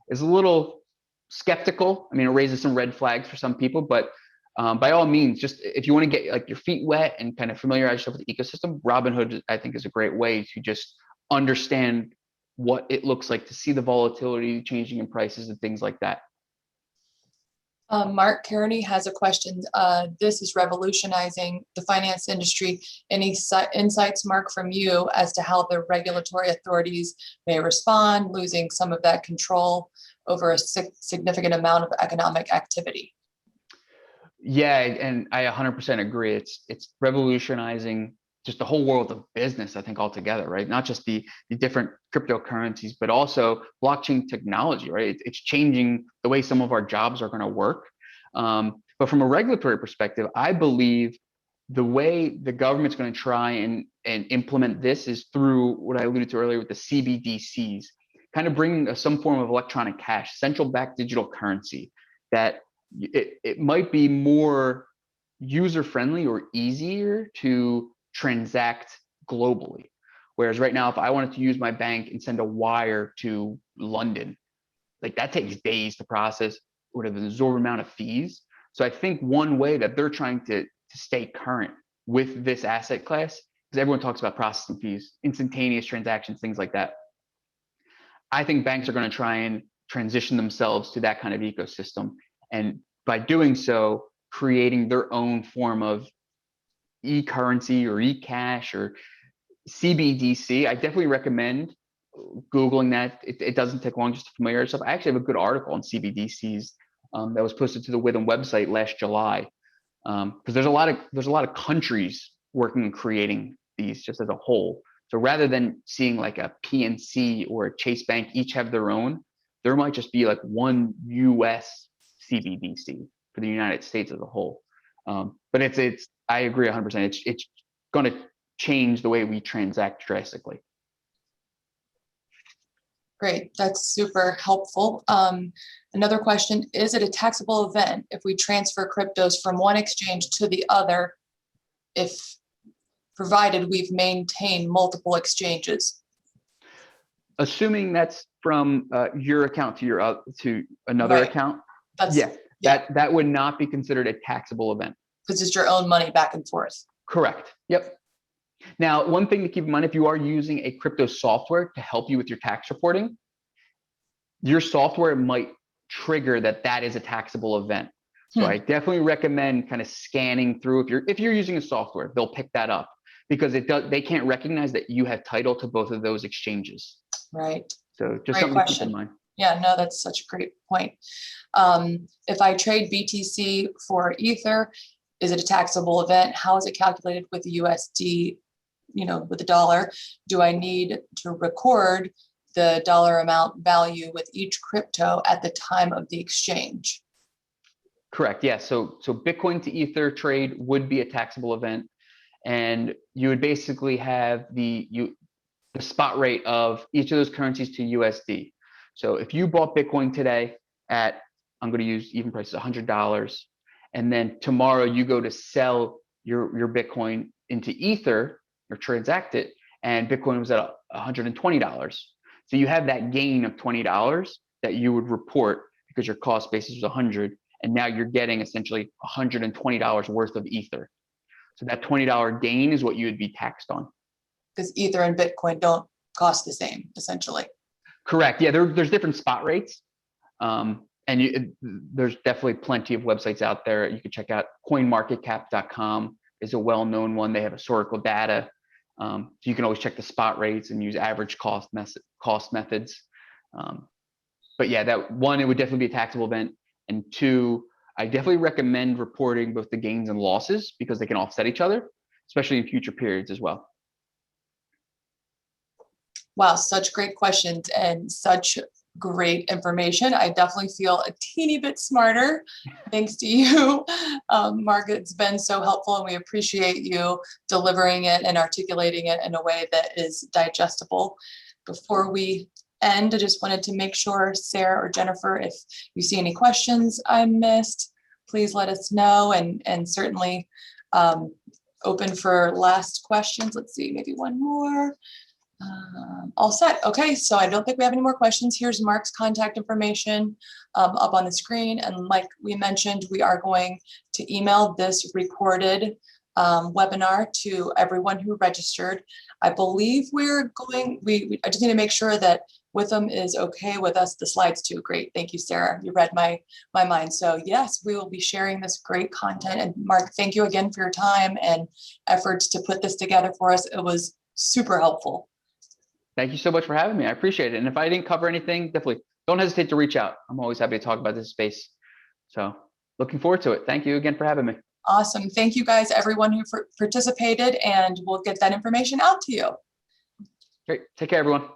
is a little skeptical. I mean, it raises some red flags for some people, but by all means, just if you want to get like your feet wet and kind of familiarize yourself with the ecosystem, Robinhood, I think, is a great way to just understand what it looks like to see the volatility changing in prices and things like that. Mark Kearney has a question. This is revolutionizing the finance industry. Any insights, Mark, from you as to how the regulatory authorities may respond, losing some of that control over a significant amount of economic activity? Yeah, and I 100% agree. It's revolutionizing just the whole world of business, I think, altogether, right? Not just the different cryptocurrencies, but also blockchain technology, right? It's changing the way some of our jobs are going to work. But from a regulatory perspective, I believe the way the government's going to try and implement this is through what I alluded to earlier with the CBDCs, kind of bringing some form of electronic cash, central bank digital currency, that it might be more user friendly or easier to transact globally. Whereas right now, if I wanted to use my bank and send a wire to London, like that takes days to process, would have an absorbent amount of fees. So I think one way that they're trying to stay current with this asset class, because everyone talks about processing fees, instantaneous transactions, things like that. I think banks are going to try and transition themselves to that kind of ecosystem. And by doing so, creating their own form of e-currency or e-cash or CBDC. I definitely recommend Googling that. It doesn't take long just to familiarize yourself. I actually have a good article on CBDCs that was posted to the Withum website last July, because there's a lot of countries working on creating these just as a whole. So rather than seeing like a PNC or a Chase Bank each have their own, there might just be like one US CBDC for the United States as a whole. But it's I agree 100%. It's going to change the way we transact drastically. Great, that's super helpful. Another question, is it a taxable event if we transfer cryptos from one exchange to the other, if provided we've maintained multiple exchanges? Assuming that's from your account to another Right. account, Yeah. that would not be considered a taxable event. Because it's your own money back and forth. Correct. Yep. Now, one thing to keep in mind, if you are using a crypto software to help you with your tax reporting, your software might trigger that is a taxable event. So I definitely recommend kind of scanning through. If you're using a software, they'll pick that up because they can't recognize that you have title to both of those exchanges. Right. So just great something question. to keep in mind. Yeah, no, that's such a great point. If I trade BTC for Ether, is it a taxable event? How is it calculated with the USD, with the dollar? Do I need to record the dollar amount value with each crypto at the time of the exchange? Correct. Yeah. So Bitcoin to Ether trade would be a taxable event, and you would basically have the spot rate of each of those currencies to USD. So if you bought Bitcoin today at, I'm going to use even prices, $100, and then tomorrow you go to sell your Bitcoin into Ether or transact it, and Bitcoin was at $120. So you have that gain of $20 that you would report because your cost basis was 100, and now you're getting essentially $120 worth of Ether. So that $20 gain is what you would be taxed on. Because Ether and Bitcoin don't cost the same, essentially. Correct. Yeah, there's different spot rates. And there's definitely plenty of websites out there. You can check out coinmarketcap.com is a well-known one. They have historical data. So you can always check the spot rates and use average cost methods. But yeah, that one, it would definitely be a taxable event. And two, I definitely recommend reporting both the gains and losses because they can offset each other, especially in future periods as well. Wow, such great questions and such great information. I definitely feel a teeny bit smarter thanks to you, Mark. It's been so helpful, and we appreciate you delivering it and articulating it in a way that is digestible. Before we end, I just wanted to make sure, Sarah or Jennifer, if you see any questions I missed, please let us know, and certainly open for last questions. Let's see, maybe one more. All set. Okay, so I don't think we have any more questions. Here's Mark's contact information up on the screen. And like we mentioned, we are going to email this recorded webinar to everyone who registered. I believe we're going, I just need to make sure that Withum is okay with us. The slides too. Great. Thank you, Sarah. You read my mind. So yes, we will be sharing this great content. And Mark, thank you again for your time and efforts to put this together for us. It was super helpful. Thank you so much for having me. I appreciate it. And if I didn't cover anything, definitely don't hesitate to reach out. I'm always happy to talk about this space. So looking forward to it. Thank you again for having me. Awesome. Thank you guys, everyone who participated, and we'll get that information out to you. Great. Take care, everyone.